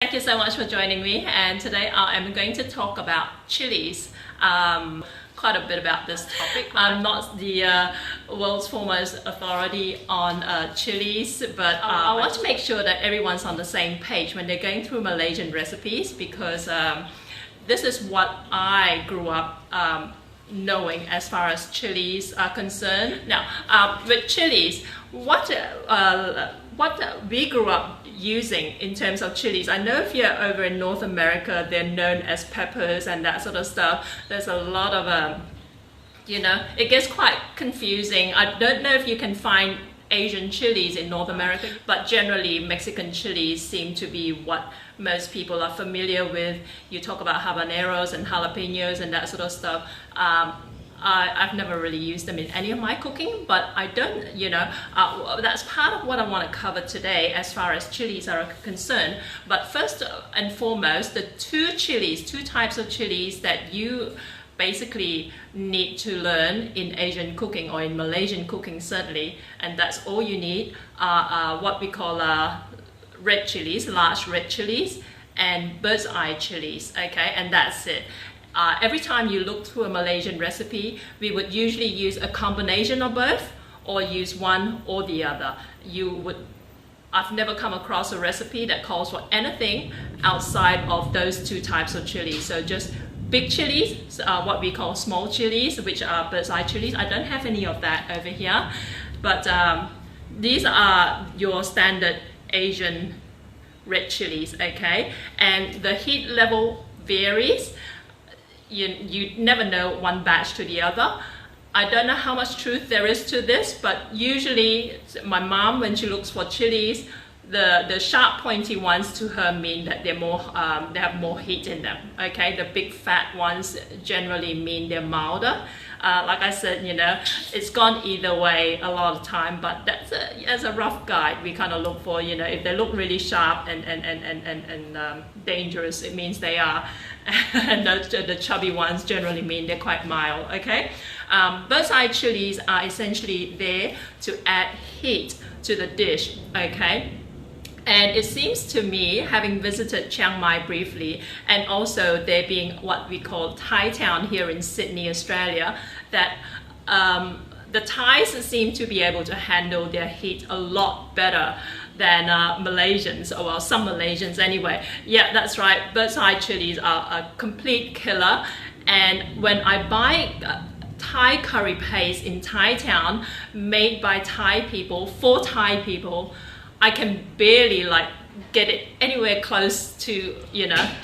Thank you so much for joining me, and today I am going to talk about chilies. Quite a bit about this topic. I'm not the world's foremost authority on chilies, but I want to make sure that everyone's on the same page when they're going through Malaysian recipes, because this is what I grew up knowing as far as chilies are concerned. Now, with chilies, what we grew up using in terms of chilies, I know if you're over in North America, they're known as peppers and that sort of stuff. There's a lot of it gets quite confusing. I don't know if you can find Asian chilies in North America, but generally Mexican chilies seem to be what most people are familiar with. You talk about habaneros and jalapenos and that sort of stuff. I've never really used them in any of my cooking, but I don't, that's part of what I want to cover today as far as chilies are concerned. But first and foremost, the two types of chilies that you basically need to learn in Asian cooking, or in Malaysian cooking certainly, and that's all you need, are what we call red chilies, large red chilies, and bird's eye chilies, okay, and that's it. Every time you look through a Malaysian recipe, we would usually use a combination of both, or use one or the other. I've never come across a recipe that calls for anything outside of those two types of chilies. So just big chilies, what we call small chilies, which are bird's eye chilies. I don't have any of that over here, but these are your standard Asian red chilies, okay? And the heat level varies. You never know one batch to the other. I don't know how much truth there is to this, but usually my mom, when she looks for chilies, the sharp pointy ones to her mean that they're more they have more heat in them, okay? The big fat ones generally mean they're milder. Like I said, it's gone either way a lot of time, but that's as a rough guide. We kind of look for, if they look really sharp and dangerous, it means they are. And the chubby ones generally mean they're quite mild, okay? Bird's eye chilies are essentially there to add heat to the dish, okay? And it seems to me, having visited Chiang Mai briefly, and also there being what we call Thai town here in Sydney, Australia, that the Thais seem to be able to handle their heat a lot better than Malaysians, or well, some Malaysians anyway. Yeah, that's right, bird's eye chilies are a complete killer. And when I buy Thai curry paste in Thai town, made by Thai people, for Thai people, I can barely get it anywhere close to,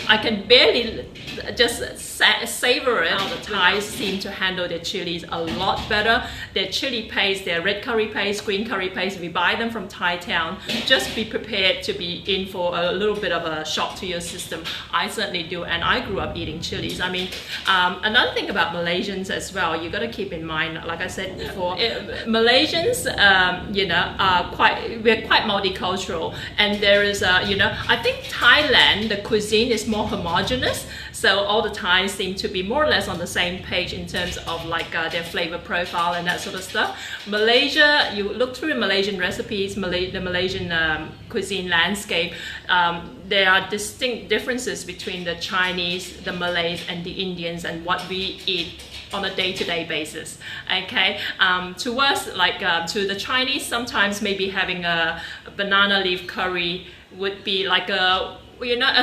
I can barely just savor it. How the Thais seem to handle their chilies a lot better. Their chili paste, their red curry paste, green curry paste, we buy them from Thai town. Just be prepared to be in for a little bit of a shock to your system. I certainly do, and I grew up eating chilies. I mean, another thing about Malaysians as well, you got to keep in mind, like I said before, Malaysians, we're quite multicultural, and there is I think Thailand, the cuisine is more homogeneous, so all the Thais seem to be more or less on the same page in terms of their flavor profile and that sort of stuff. Malaysia, you look through Malaysian recipes, the Malaysian cuisine landscape, there are distinct differences between the Chinese, the Malays, and the Indians, and what we eat on a day-to-day basis, okay? To us, to the Chinese, sometimes maybe having a banana leaf curry would be like a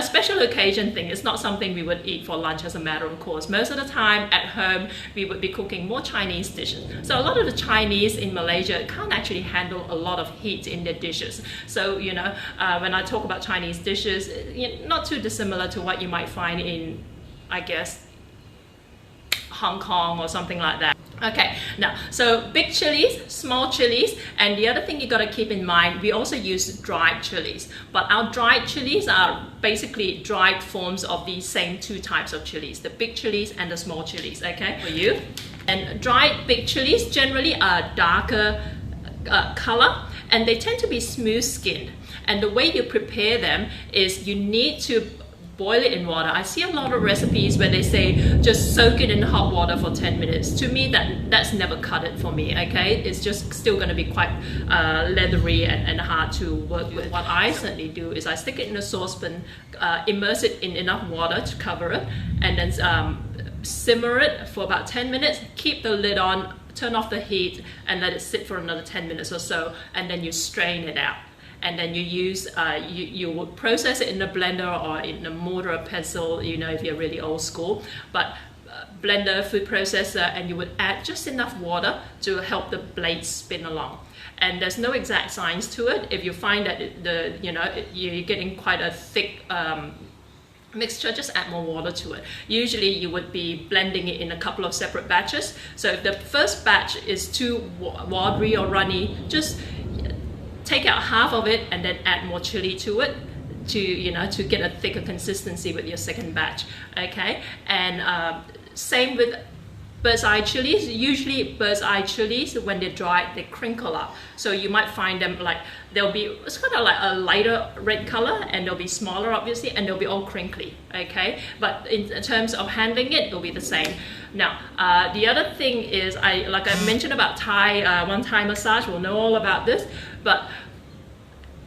special occasion thing. It's not something we would eat for lunch as a matter of course. Most of the time at home, we would be cooking more Chinese dishes. So a lot of the Chinese in Malaysia can't actually handle a lot of heat in their dishes. So, when I talk about Chinese dishes, not too dissimilar to what you might find in, I guess, Hong Kong or something like that. Okay, now, so big chilies, small chilies, and the other thing you got to keep in mind, we also use dried chilies, but our dried chilies are basically dried forms of these same two types of chilies, the big chilies and the small chilies, okay, for you. And dried big chilies generally are darker color, and they tend to be smooth skinned, and the way you prepare them is you need to boil it in water. I see a lot of recipes where they say just soak it in hot water for 10 minutes. To me, that's never cut it for me, okay? It's just still going to be quite leathery and hard to work with. What I certainly do is I stick it in a saucepan, immerse it in enough water to cover it, and then simmer it for about 10 minutes, keep the lid on, turn off the heat, and let it sit for another 10 minutes or so, and then you strain it out. And then you use, you will process it in a blender or in a mortar or pestle, you know, if you're really old school. But blender, food processor, and you would add just enough water to help the blades spin along. And there's no exact science to it. If you find that you're getting quite a thick mixture, just add more water to it. Usually you would be blending it in a couple of separate batches. So if the first batch is too watery or runny, just take out half of it and then add more chili to it to get a thicker consistency with your second batch, okay? And same with bird's eye chilies. Usually bird's eye chilies, when they're dry, they crinkle up. So you might find them like, it's kind of like a lighter red color, and they'll be smaller obviously, and they'll be all crinkly, okay? But in terms of handling it, it'll be the same. Now, the other thing is, like I mentioned about Thai, one Thai massage, we'll know all about this, but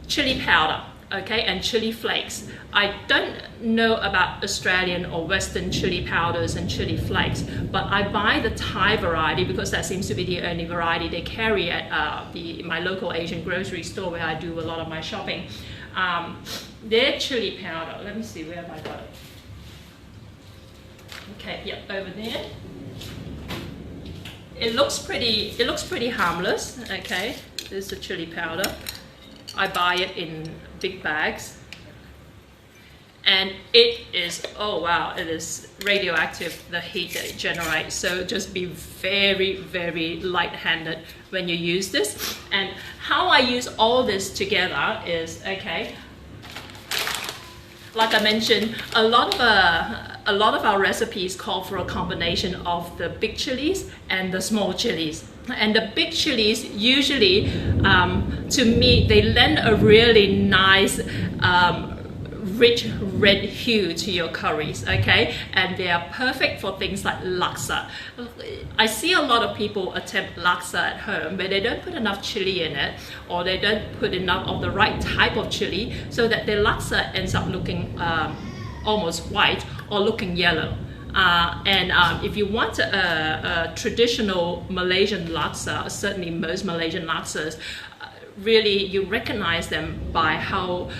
chili powder, okay, and chili flakes. I don't know about Australian or Western chili powders and chili flakes, but I buy the Thai variety because that seems to be the only variety they carry at my local Asian grocery store where I do a lot of my shopping. Their chili powder, let me see, where have I got it? Okay, yep, over there. It looks pretty harmless, okay? This is the chili powder. I buy it in big bags, and it is, oh wow, it is radioactive, the heat that it generates. So just be very, very light-handed when you use this. And how I use all this together is, okay, like I mentioned, a lot of our recipes call for a combination of the big chilies and the small chilies. And the big chilies usually, to me, they lend a really nice, rich red hue to your curries, okay? And they are perfect for things like laksa. I see a lot of people attempt laksa at home, but they don't put enough chili in it, or they don't put enough of the right type of chili, so that their laksa ends up looking almost white or looking yellow. If you want a traditional Malaysian laksa, certainly most Malaysian laksas, really you recognize them by how,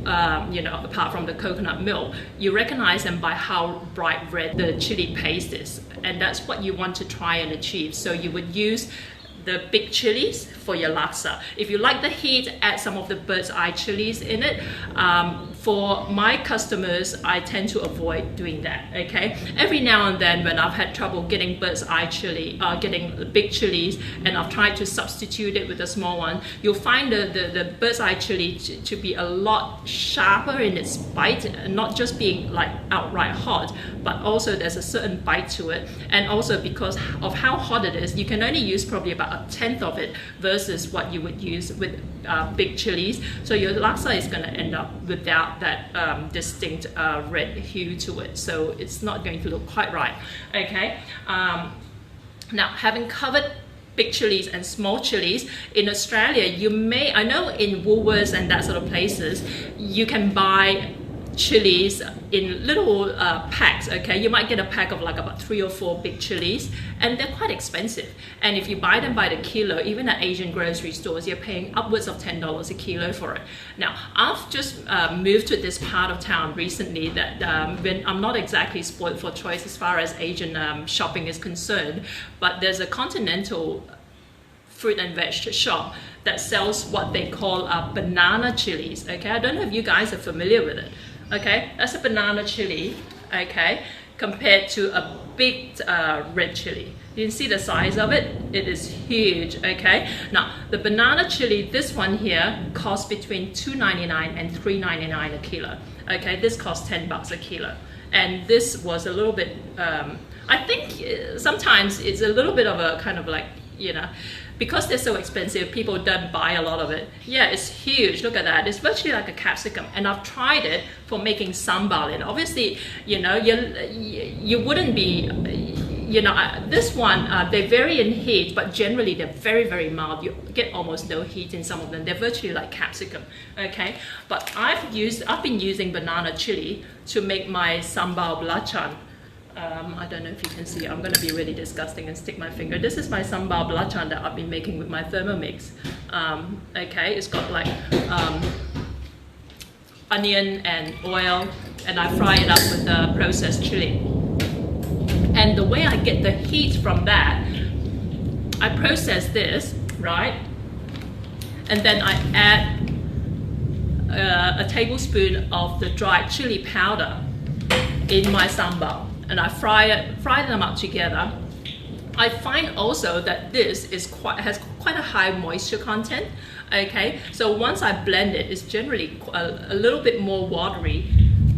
apart from the coconut milk, you recognize them by how bright red the chili paste is. And that's what you want to try and achieve. So you would use the big chilies for your laksa. If you like the heat, add some of the bird's eye chilies in it. For my customers, I tend to avoid doing that, okay? Every now and then when I've had trouble getting bird's eye chili, getting the big chilies, and I've tried to substitute it with a small one, you'll find the bird's eye chili to be a lot sharper in its bite, not just being like outright hot, but also there's a certain bite to it. And also because of how hot it is, you can only use probably about a tenth of it versus what you would use with big chilies. So your laksa is going to end up without that distinct red hue to it. So it's not going to look quite right, okay? Now, having covered big chilies and small chilies, in Australia, you may, I know in Woolworths and that sort of places, you can buy chilies in little packs, okay? You might get a pack of like about 3 or 4 big chilies, and they're quite expensive. And if you buy them by the kilo, even at Asian grocery stores, you're paying upwards of $10 a kilo for it. Now, I've just moved to this part of town recently that I'm not exactly spoiled for choice as far as Asian shopping is concerned, but there's a continental fruit and veg shop that sells what they call banana chilies, okay? I don't know if you guys are familiar with it. Okay, that's a banana chili, okay, compared to a big red chili. You can see the size of it, it is huge, okay? Now, the banana chili, this one here, costs between $2.99 and $3.99 a kilo, okay? This costs $10 a kilo. And this was a little bit, I think sometimes it's a little bit of a kind of like, you know, because they're so expensive, people don't buy a lot of it. Yeah, it's huge. Look at that. It's virtually like a capsicum. And I've tried it for making sambal. And obviously, you know, you wouldn't be, you know, this one, they vary in heat, but generally they're very, very mild. You get almost no heat in some of them. They're virtually like capsicum, okay? But I've been using banana chili to make my sambal belacan. I don't know if you can see, I'm going to be really disgusting and stick my finger. This is my sambal belacan that I've been making with my Thermomix. Okay, it's got like onion and oil, and I fry it up with the processed chili. And the way I get the heat from that, I process this, right? And then I add a tablespoon of the dried chili powder in my sambal. And I fry them up together. I find also that this has quite a high moisture content. Okay, so once I blend it, it's generally a little bit more watery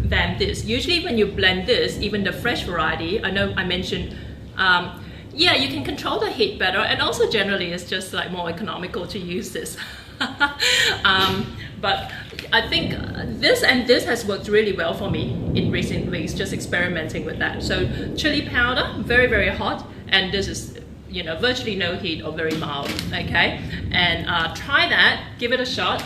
than this. Usually when you blend this, even the fresh variety, I know I mentioned, yeah, you can control the heat better, and also generally it's just like more economical to use this. But I think this has worked really well for me in recent weeks, just experimenting with that. So chili powder, very, very hot, and this is, you know, virtually no heat or very mild, okay? And try that, give it a shot.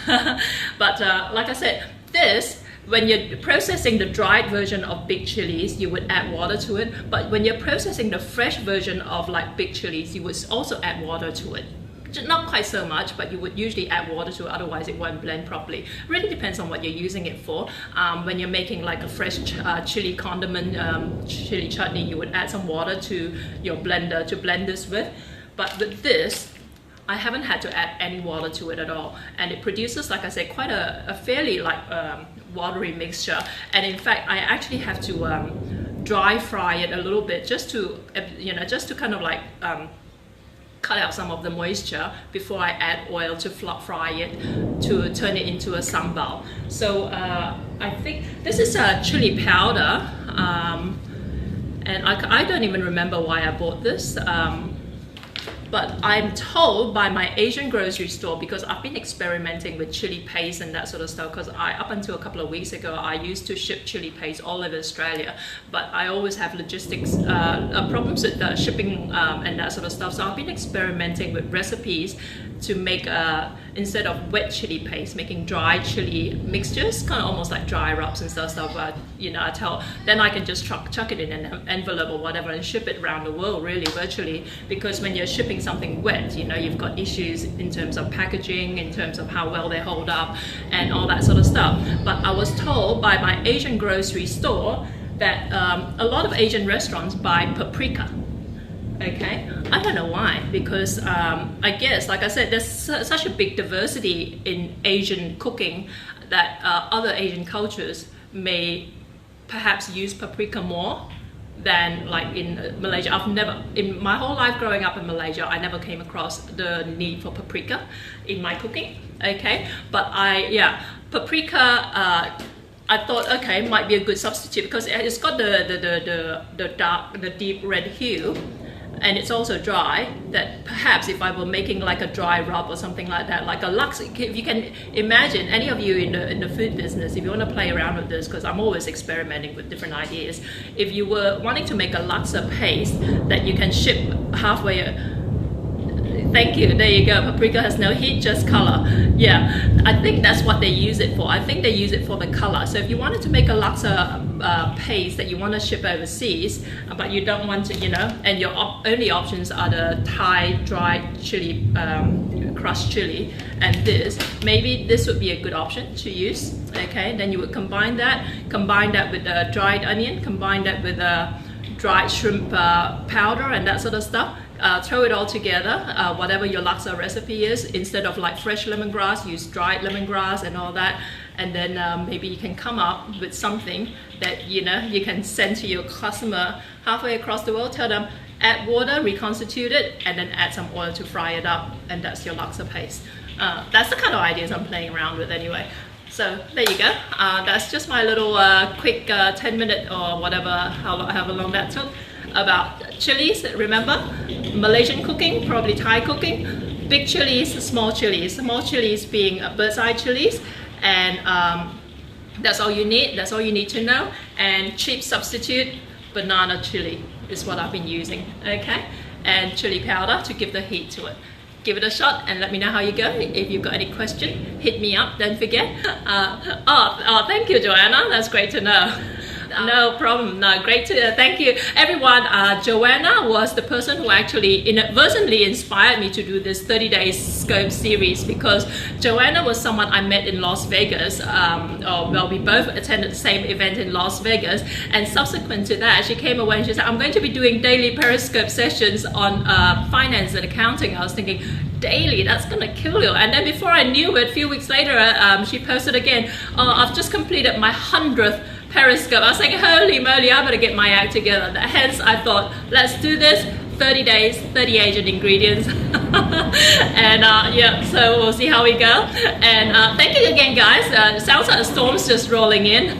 But like I said, this, when you're processing the dried version of big chilies, you would add water to it. But when you're processing the fresh version of like big chilies, you would also add water to it. Not quite so much, but you would usually add water to it, otherwise it won't blend properly. Really depends on what you're using it for. When you're making like a fresh chili condiment, chili chutney, you would add some water to your blender to blend this with. But with this, I haven't had to add any water to it at all. And it produces, like I said, quite a fairly like watery mixture. And in fact, I actually have to dry fry it a little bit just to, you know, just to kind of like, cut out some of the moisture before I add oil to fry it to turn it into a sambal. So I think this is a chili powder, and I don't even remember why I bought this. But I'm told by my Asian grocery store, because I've been experimenting with chili paste and that sort of stuff, because up until a couple of weeks ago, I used to ship chili paste all over Australia, but I always have logistics problems with shipping and that sort of stuff. So I've been experimenting with recipes to make, instead of wet chili paste, making dry chili mixtures, kind of almost like dry rubs and stuff. You know, then I can just chuck it in an envelope or whatever and ship it around the world, really, virtually, because when you're shipping something wet, you know, you've got issues in terms of packaging, in terms of how well they hold up and all that sort of stuff. But I was told by my Asian grocery store that a lot of Asian restaurants buy paprika. Okay, I don't know why, because I guess, like I said, there's such a big diversity in Asian cooking that other Asian cultures may perhaps use paprika more than like in Malaysia. I've never, in my whole life growing up in Malaysia, I never came across the need for paprika in my cooking. Okay, but paprika, I thought, okay, might be a good substitute because it's got the deep red hue, and it's also dry, that perhaps if I were making like a dry rub or something like that, like a laksa, if you can imagine, any of you in the food business, if you want to play around with this, because I'm always experimenting with different ideas, if you were wanting to make a laksa paste that you can ship halfway, thank you, there you go, paprika has no heat, just color. Yeah, I think that's what they use it for. I think they use it for the color. So if you wanted to make a laksa paste that you want to ship overseas, but you don't want to, you know, and your only options are the Thai dried chili, crushed chili, and this, maybe this would be a good option to use. Okay, then you would combine that with a dried onion, combine that with a dried shrimp powder and that sort of stuff. Throw it all together, whatever your laksa recipe is. Instead of like fresh lemongrass, use dried lemongrass and all that. And then maybe you can come up with something that, you know, you can send to your customer halfway across the world. Tell them, add water, reconstitute it, and then add some oil to fry it up, and that's your laksa paste. That's the kind of ideas I'm playing around with anyway. So there you go. That's just my little quick 10-minute or whatever, however long that took. about chilies. Remember, Malaysian cooking, probably Thai cooking, big chilies, small chilies being bird's eye chilies, and that's all you need. That's all you need to know. And cheap substitute, banana chili is what I've been using. Okay, and chili powder to give the heat to it. Give it a shot and let me know how you go. If you've got any question, hit me up, don't forget. Thank you, Joanna. That's great to know. No problem. No, great to thank you, everyone. Joanna was the person who actually inadvertently inspired me to do this 30 days scope series, because Joanna was someone I met in Las Vegas. Well, we both attended the same event in Las Vegas, and subsequent to that, she came away and she said, "I'm going to be doing daily Periscope sessions on finance and accounting." I was thinking, daily, that's gonna kill you. And then before I knew it, a few weeks later, she posted again, "I've just completed my 100th Periscope." I was like, holy moly, I better get my act together. Hence, I thought, let's do this. 30 days, 30 Asian ingredients. And yeah, so we'll see how we go. And thank you again, guys. It sounds like a storm's just rolling in.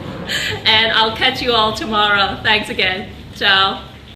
And I'll catch you all tomorrow. Thanks again. Ciao.